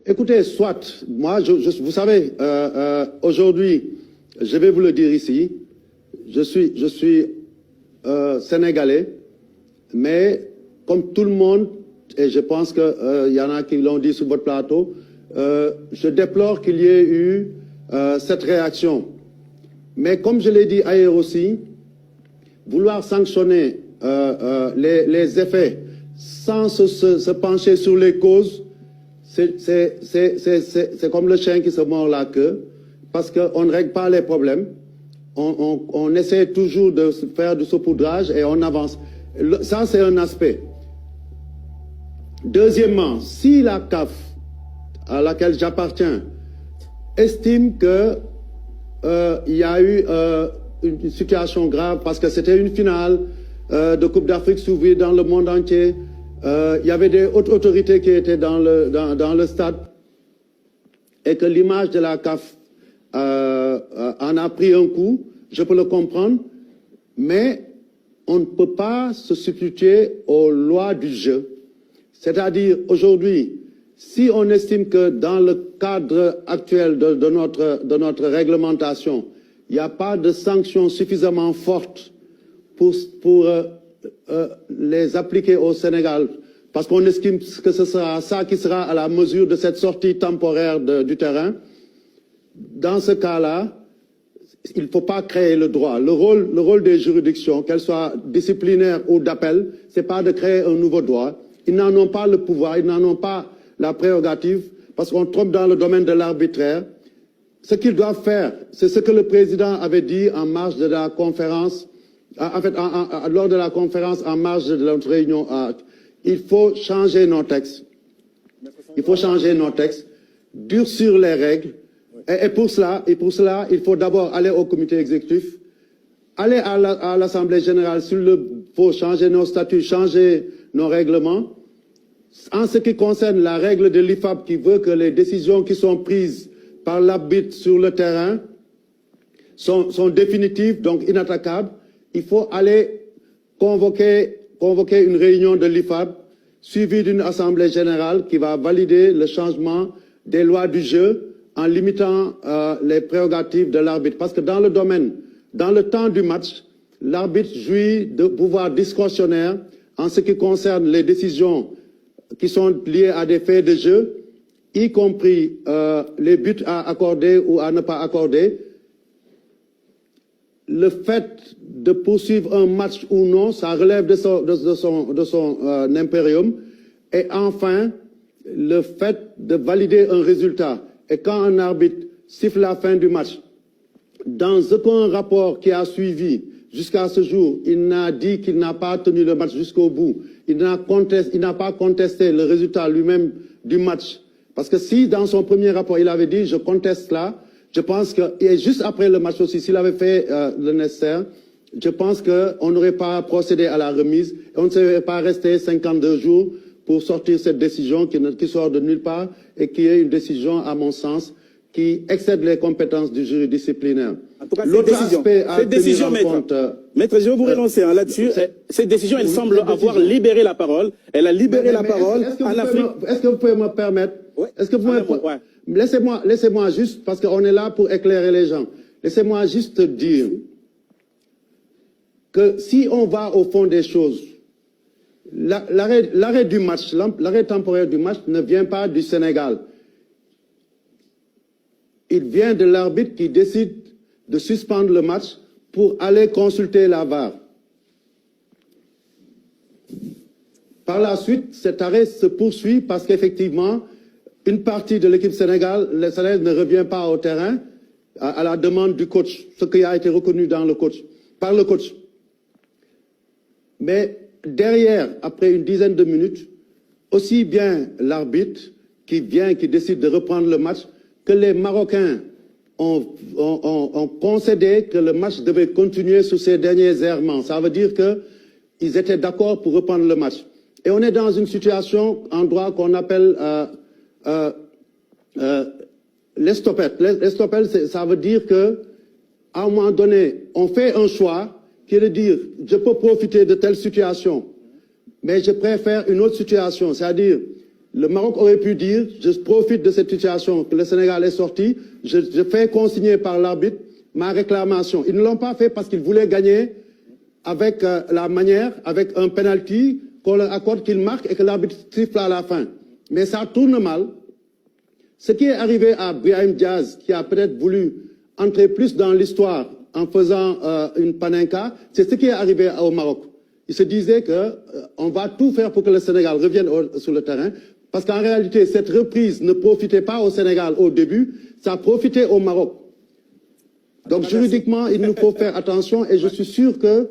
Écoutez, soit, moi, vous savez, aujourd'hui, je vais vous le dire ici, je suis sénégalais, mais comme tout le monde, et je pense qu'il y en a qui l'ont dit sur votre plateau, je déplore qu'il y ait eu cette réaction. Mais comme je l'ai dit ailleurs aussi, vouloir sanctionner les effets sans se pencher sur les causes, c'est comme le chien qui se mord la queue, parce qu'on ne règle pas les problèmes. On essaie toujours de faire du saupoudrage et on avance. Ça, c'est un aspect. Deuxièmement, si la CAF, à laquelle j'appartiens, estime que il y a eu une situation grave parce que c'était une finale de Coupe d'Afrique s'ouvrir dans le monde entier. Il y avait des hautes autorités qui étaient dans le stade et que l'image de la CAF en a pris un coup. Je peux le comprendre, mais on ne peut pas se substituer aux lois du jeu. C'est-à-dire, aujourd'hui, si on estime que dans le cadre actuel de notre réglementation, il n'y a pas de sanctions suffisamment fortes pour les appliquer au Sénégal, parce qu'on estime que ce sera ça qui sera à la mesure de cette sortie temporaire du terrain, dans ce cas-là, il ne faut pas créer le droit. Le rôle des juridictions, qu'elles soient disciplinaires ou d'appel, ce n'est pas de créer un nouveau droit. Ils n'en ont pas le pouvoir, ils n'en ont pas la prérogative, parce qu'on tombe dans le domaine de l'arbitraire. Ce qu'ils doivent faire, c'est ce que le président avait dit en marge de la conférence, en fait, lors de la conférence en marge de notre réunion. Il faut changer nos textes. Il faut changer nos textes, durcir les règles. Et pour cela, il faut d'abord aller au comité exécutif, aller à l'Assemblée générale s'il faut changer nos statuts, changer nos règlements. En ce qui concerne la règle de l'IFAB qui veut que les décisions qui sont prises par l'arbitre sur le terrain sont définitives, donc inattaquables, il faut aller convoquer une réunion de l'IFAB suivie d'une assemblée générale qui va valider le changement des lois du jeu en limitant les prérogatives de l'arbitre. Parce que dans le temps du match, l'arbitre jouit de pouvoirs discrétionnaires en ce qui concerne les décisions qui sont liées à des faits de jeu, y compris les buts à accorder ou à ne pas accorder. Le fait de poursuivre un match ou non, ça relève de son impérium. Et enfin, le fait de valider un résultat. Et quand un arbitre siffle la fin du match, dans aucun rapport qui a suivi jusqu'à ce jour, il n'a dit qu'il n'a pas tenu le match jusqu'au bout. Il n'a pas contesté le résultat lui-même du match. Parce que si dans son premier rapport, il avait dit « je conteste cela », je pense que, et juste après le match aussi, s'il avait fait le nécessaire, je pense qu'on n'aurait pas procédé à la remise et on ne serait pas resté 52 jours pour sortir cette décision qui sort de nulle part et qui est une décision, à mon sens, qui excède les compétences du jury disciplinaire. En tout cas, cette décision, maître, je vais vous relancer là-dessus. Cette décision, elle semble avoir libéré la parole. Elle a libéré la parole en Afrique. Est-ce que vous pouvez me permettre? Ouais. Est-ce que vous laissez-moi juste, parce qu'on est là pour éclairer les gens. Laissez-moi juste dire que si on va au fond des choses, l'arrêt du match, l'arrêt temporaire du match ne vient pas du Sénégal. Il vient de l'arbitre qui décide de suspendre le match pour aller consulter la VAR. Par la suite, cet arrêt se poursuit parce qu'effectivement, une partie de l'équipe sénégalaise ne revient pas au terrain à la demande du coach, ce qui a été reconnu par le coach. Mais derrière, après une dizaine de minutes, aussi bien l'arbitre qui décide de reprendre le match, que les Marocains ont concédé que le match devait continuer sous ces derniers errements. Ça veut dire qu'ils étaient d'accord pour reprendre le match. Et on est dans une situation en droit qu'on appelle l'estoppette. L'estoppette, ça veut dire qu'à un moment donné, on fait un choix qui est de dire je peux profiter de telle situation, mais je préfère une autre situation. C'est-à-dire Le Maroc aurait pu dire, je profite de cette situation que le Sénégal est sorti, je fais consigner par l'arbitre ma réclamation. Ils ne l'ont pas fait parce qu'ils voulaient gagner avec la manière, avec un penalty qu'on leur accorde, qu'ils marquent et que l'arbitre siffle à la fin. Mais ça tourne mal. Ce qui est arrivé à Brahim Diaz, qui a peut-être voulu entrer plus dans l'histoire en faisant une panenka, c'est ce qui est arrivé au Maroc. Il se disait qu'on va tout faire pour que le Sénégal revienne sur le terrain, parce qu'en réalité, cette reprise ne profitait pas au Sénégal au début, ça profitait au Maroc. Donc juridiquement, il nous faut faire attention et je suis sûr que